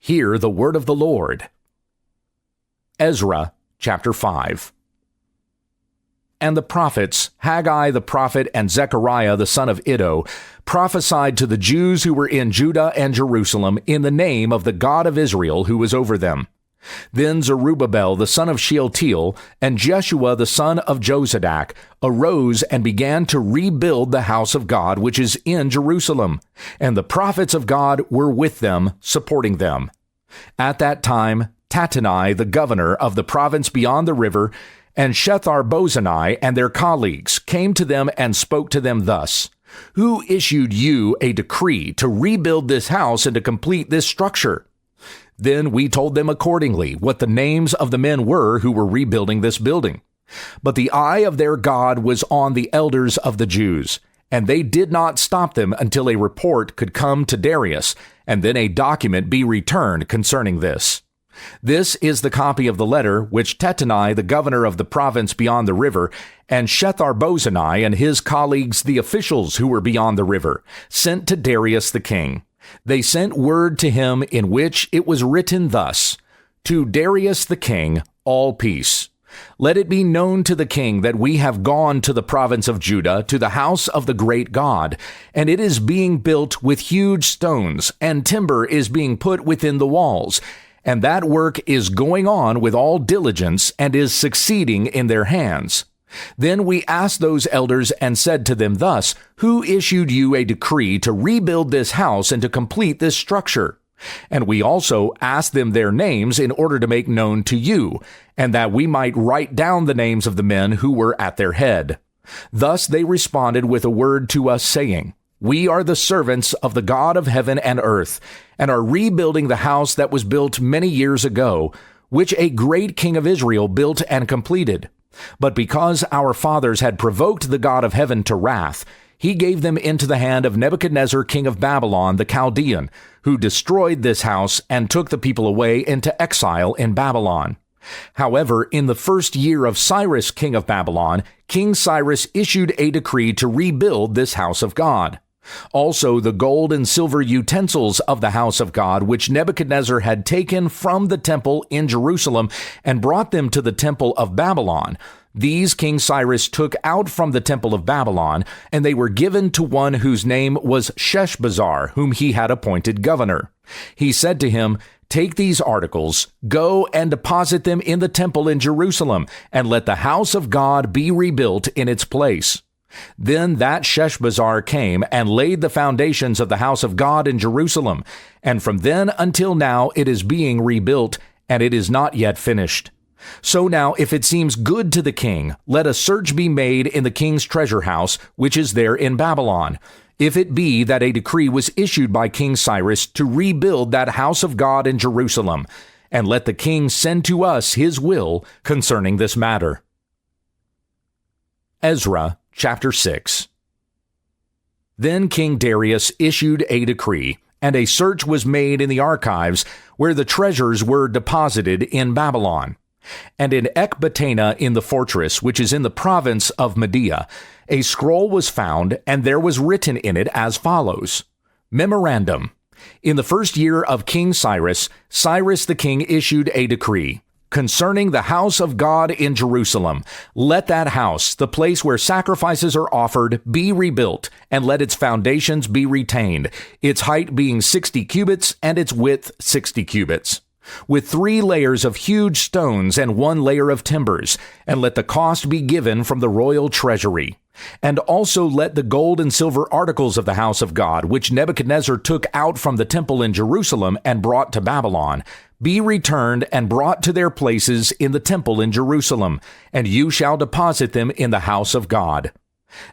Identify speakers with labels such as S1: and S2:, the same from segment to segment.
S1: Hear the word of the Lord. Ezra chapter 5. And the prophets, Haggai the prophet and Zechariah the son of Iddo, prophesied to the Jews who were in Judah and Jerusalem in the name of the God of Israel who was over them. Then Zerubbabel the son of Shealtiel and Jeshua the son of Jozadak arose and began to rebuild the house of God which is in Jerusalem, and the prophets of God were with them, supporting them. At that time, Tattenai, the governor of the province beyond the river, and Shethar-Bozenai and their colleagues came to them and spoke to them thus: Who issued you a decree to rebuild this house and to complete this structure? Then we told them accordingly what the names of the men were who were rebuilding this building. But the eye of their God was on the elders of the Jews, and they did not stop them until a report could come to Darius, and then a document be returned concerning this. This is the copy of the letter which Tattenai, the governor of the province beyond the river, and Shethar-Bozenai and his colleagues, the officials who were beyond the river, sent to Darius the king. They sent word to him in which it was written thus: To Darius the king, all peace. Let it be known to the king that we have gone to the province of Judah, to the house of the great God, and it is being built with huge stones, and timber is being put within the walls, and that work is going on with all diligence and is succeeding in their hands. Then we asked those elders and said to them thus: Who issued you a decree to rebuild this house and to complete this structure? And we also asked them their names in order to make known to you, and that we might write down the names of the men who were at their head. Thus they responded with a word to us, saying, We are the servants of the God of heaven and earth, and are rebuilding the house that was built many years ago, which a great king of Israel built and completed. But because our fathers had provoked the God of heaven to wrath, he gave them into the hand of Nebuchadnezzar king of Babylon the Chaldean, who destroyed this house and took the people away into exile in Babylon. However, in the first year of Cyrus king of Babylon, King Cyrus issued a decree to rebuild this house of God. Also the gold and silver utensils of the house of God, which Nebuchadnezzar had taken from the temple in Jerusalem and brought them to the temple of Babylon, these King Cyrus took out from the temple of Babylon, and they were given to one whose name was Sheshbazzar, whom he had appointed governor. He said to him, Take these articles, go and deposit them in the temple in Jerusalem, and let the house of God be rebuilt in its place. Then that Sheshbazzar came and laid the foundations of the house of God in Jerusalem, and from then until now it is being rebuilt, and it is not yet finished. So now, if it seems good to the king, let a search be made in the king's treasure house, which is there in Babylon, if it be that a decree was issued by King Cyrus to rebuild that house of God in Jerusalem, and let the king send to us his will concerning this matter. Ezra chapter 6. Then King Darius issued a decree, and a search was made in the archives where the treasures were deposited in Babylon. And in Ecbatana in the fortress, which is in the province of Media, a scroll was found, and there was written in it as follows: Memorandum. In the first year of King Cyrus, Cyrus the king issued a decree concerning the house of God in Jerusalem. Let that house, the place where sacrifices are offered, be rebuilt, and let its foundations be retained, its height being 60 cubits and its width 60 cubits. With 3 layers of huge stones and 1 layer of timbers, and let the cost be given from the royal treasury. And also let the gold and silver articles of the house of God, which Nebuchadnezzar took out from the temple in Jerusalem and brought to Babylon, be returned and brought to their places in the temple in Jerusalem, and you shall deposit them in the house of God.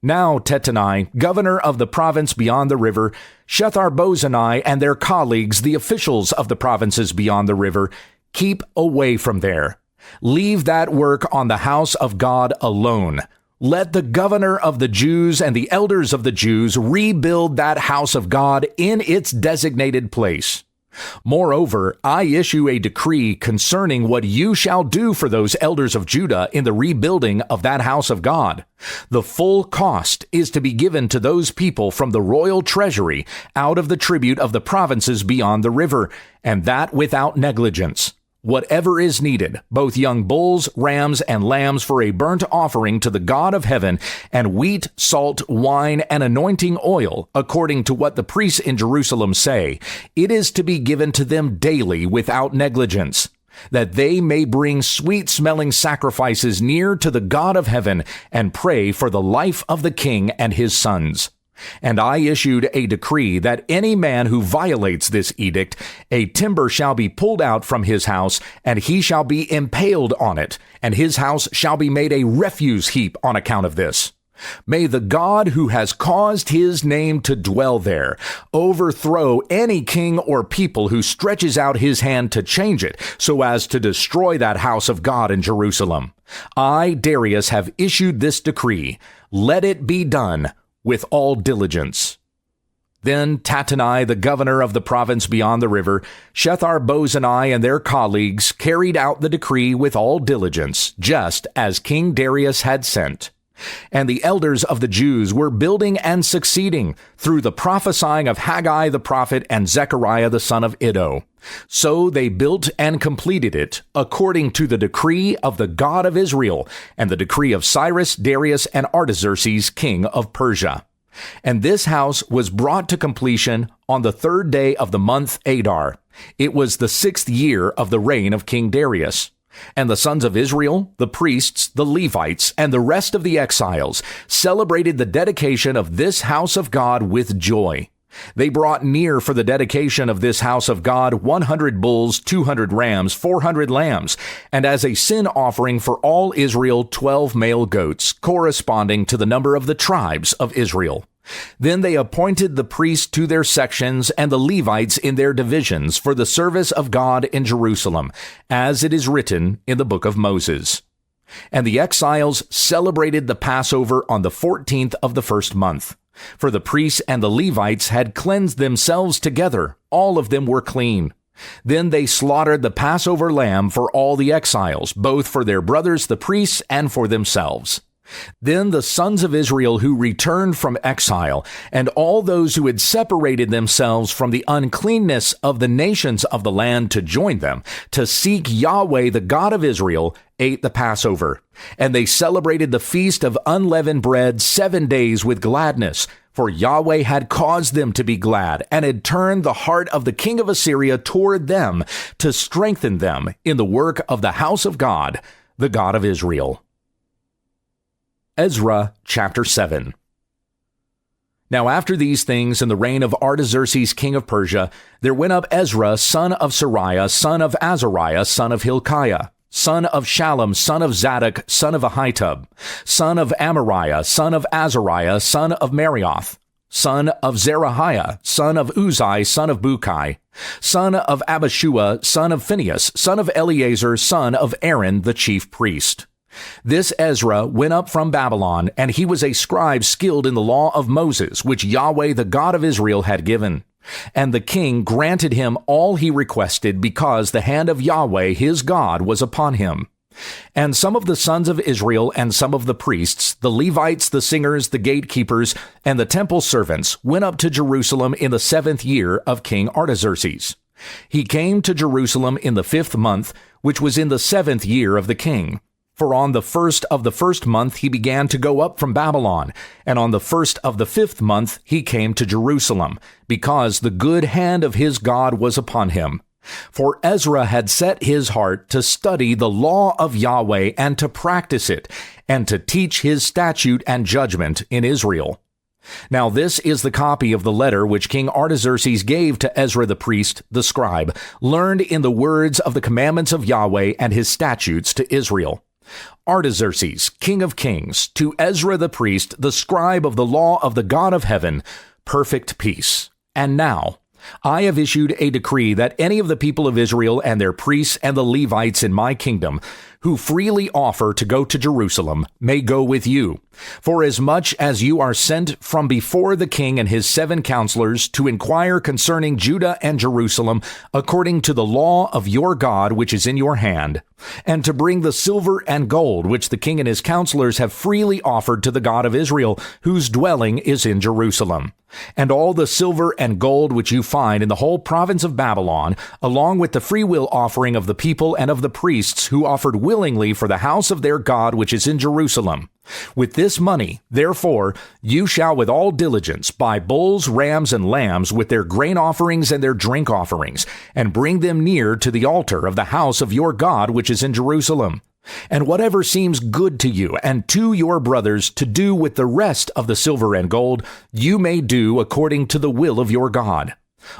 S1: Now Tattenai, governor of the province beyond the river, Shethar-Bozenai and their colleagues, the officials of the provinces beyond the river, keep away from there. Leave that work on the house of God alone. Let the governor of the Jews and the elders of the Jews rebuild that house of God in its designated place. Moreover, I issue a decree concerning what you shall do for those elders of Judah in the rebuilding of that house of God. The full cost is to be given to those people from the royal treasury out of the tribute of the provinces beyond the river, and that without negligence. Whatever is needed, both young bulls, rams, and lambs for a burnt offering to the God of heaven, and wheat, salt, wine, and anointing oil, according to what the priests in Jerusalem say, it is to be given to them daily without negligence, that they may bring sweet-smelling sacrifices near to the God of heaven and pray for the life of the king and his sons. And I issued a decree that any man who violates this edict, a timber shall be pulled out from his house, and he shall be impaled on it, and his house shall be made a refuse heap on account of this. May the God who has caused his name to dwell there overthrow any king or people who stretches out his hand to change it so as to destroy that house of God in Jerusalem. I, Darius, have issued this decree. Let it be done with all diligence. Then Tattenai, the governor of the province beyond the river, Shethar-Bozenai and their colleagues carried out the decree with all diligence, just as King Darius had sent. And the elders of the Jews were building and succeeding through the prophesying of Haggai the prophet and Zechariah the son of Iddo. So they built and completed it according to the decree of the God of Israel and the decree of Cyrus, Darius, and Artaxerxes, king of Persia. And this house was brought to completion on the 3rd day of the month Adar. It was the 6th year of the reign of King Darius. And the sons of Israel, the priests, the Levites, and the rest of the exiles celebrated the dedication of this house of God with joy. They brought near for the dedication of this house of God 100 bulls, 200 rams, 400 lambs, and as a sin offering for all Israel 12 male goats, corresponding to the number of the tribes of Israel. Then they appointed the priests to their sections and the Levites in their divisions for the service of God in Jerusalem, as it is written in the book of Moses. And the exiles celebrated the Passover on the 14th of the 1st month. For the priests and the Levites had cleansed themselves together. All of them were clean. Then they slaughtered the Passover lamb for all the exiles, both for their brothers the priests and for themselves. Then the sons of Israel who returned from exile, and all those who had separated themselves from the uncleanness of the nations of the land to join them, to seek Yahweh the God of Israel, ate the Passover. And they celebrated the feast of unleavened bread 7 days with gladness, for Yahweh had caused them to be glad, and had turned the heart of the king of Assyria toward them, to strengthen them in the work of the house of God, the God of Israel. Ezra chapter 7. Now after these things, in the reign of Artaxerxes king of Persia, there went up Ezra son of Sariah, son of Azariah, son of Hilkiah, son of Shallum, son of Zadok, son of Ahitub, son of Amariah, son of Azariah, son of Marioth, son of Zerahiah, son of Uzai, son of Bukai, son of Abishua, son of Phinehas, son of Eleazar, son of Aaron, the chief priest. This Ezra went up from Babylon, and he was a scribe skilled in the law of Moses, which Yahweh the God of Israel had given. And the king granted him all he requested, because the hand of Yahweh his God was upon him. And some of the sons of Israel and some of the priests, the Levites, the singers, the gatekeepers, and the temple servants went up to Jerusalem in the 7th year of King Artaxerxes. He came to Jerusalem in the 5th month, which was in the 7th year of the king. For on the 1st of the 1st month he began to go up from Babylon, and on the 1st of the 5th month he came to Jerusalem, because the good hand of his God was upon him. For Ezra had set his heart to study the law of Yahweh and to practice it, and to teach his statute and judgment in Israel. Now this is the copy of the letter which King Artaxerxes gave to Ezra the priest, the scribe, learned in the words of the commandments of Yahweh and his statutes to Israel. Artaxerxes, king of kings, to Ezra the priest, the scribe of the law of the God of heaven, perfect peace. And now, I have issued a decree that any of the people of Israel and their priests and the Levites in my kingdom, who freely offer to go to Jerusalem, may go with you. For as much as you are sent from before the king and his 7 counselors to inquire concerning Judah and Jerusalem, according to the law of your God which is in your hand, and to bring the silver and gold which the king and his counselors have freely offered to the God of Israel, whose dwelling is in Jerusalem. And all the silver and gold which you find in the whole province of Babylon, along with the freewill offering of the people and of the priests who offered willingly for the house of their God which is in Jerusalem. With this money, therefore, you shall with all diligence buy bulls, rams, and lambs with their grain offerings and their drink offerings, and bring them near to the altar of the house of your God which is in Jerusalem. And whatever seems good to you and to your brothers to do with the rest of the silver and gold, you may do according to the will of your God.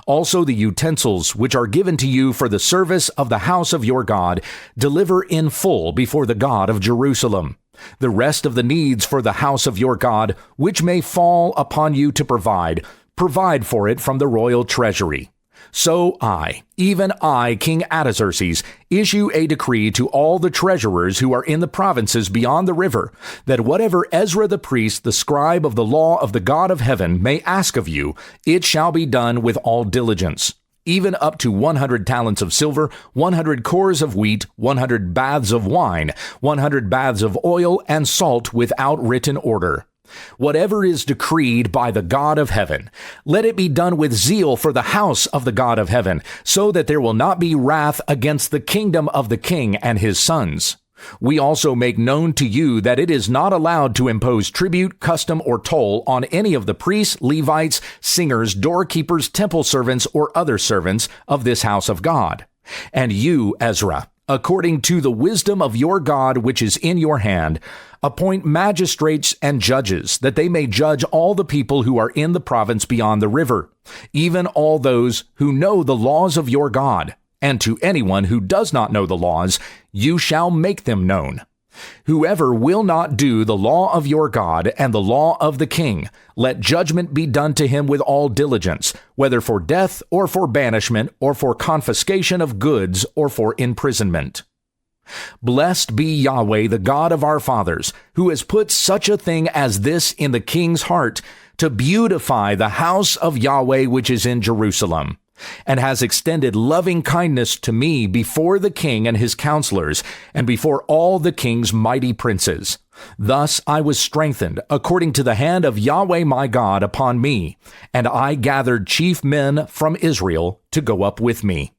S1: Also the utensils which are given to you for the service of the house of your God, deliver in full before the God of Jerusalem. The rest of the needs for the house of your God, which may fall upon you to provide for it from the royal treasury. So I, even I, King Artaxerxes, issue a decree to all the treasurers who are in the provinces beyond the river, that whatever Ezra the priest, the scribe of the law of the God of heaven, may ask of you, it shall be done with all diligence. Even up to 100 talents of silver, 100 cores of wheat, 100 baths of wine, 100 baths of oil, and salt without written order. Whatever is decreed by the God of heaven, let it be done with zeal for the house of the God of heaven, so that there will not be wrath against the kingdom of the king and his sons. We also make known to you that it is not allowed to impose tribute, custom, or toll on any of the priests, Levites, singers, doorkeepers, temple servants, or other servants of this house of God. And you, Ezra, according to the wisdom of your God which is in your hand, appoint magistrates and judges, that they may judge all the people who are in the province beyond the river, even all those who know the laws of your God. And to anyone who does not know the laws, you shall make them known. Whoever will not do the law of your God and the law of the king, let judgment be done to him with all diligence, whether for death or for banishment or for confiscation of goods or for imprisonment. Blessed be Yahweh, the God of our fathers, who has put such a thing as this in the king's heart, to beautify the house of Yahweh which is in Jerusalem, and has extended loving kindness to me before the king and his counselors, and before all the king's mighty princes. Thus I was strengthened according to the hand of Yahweh my God upon me, and I gathered chief men from Israel to go up with me.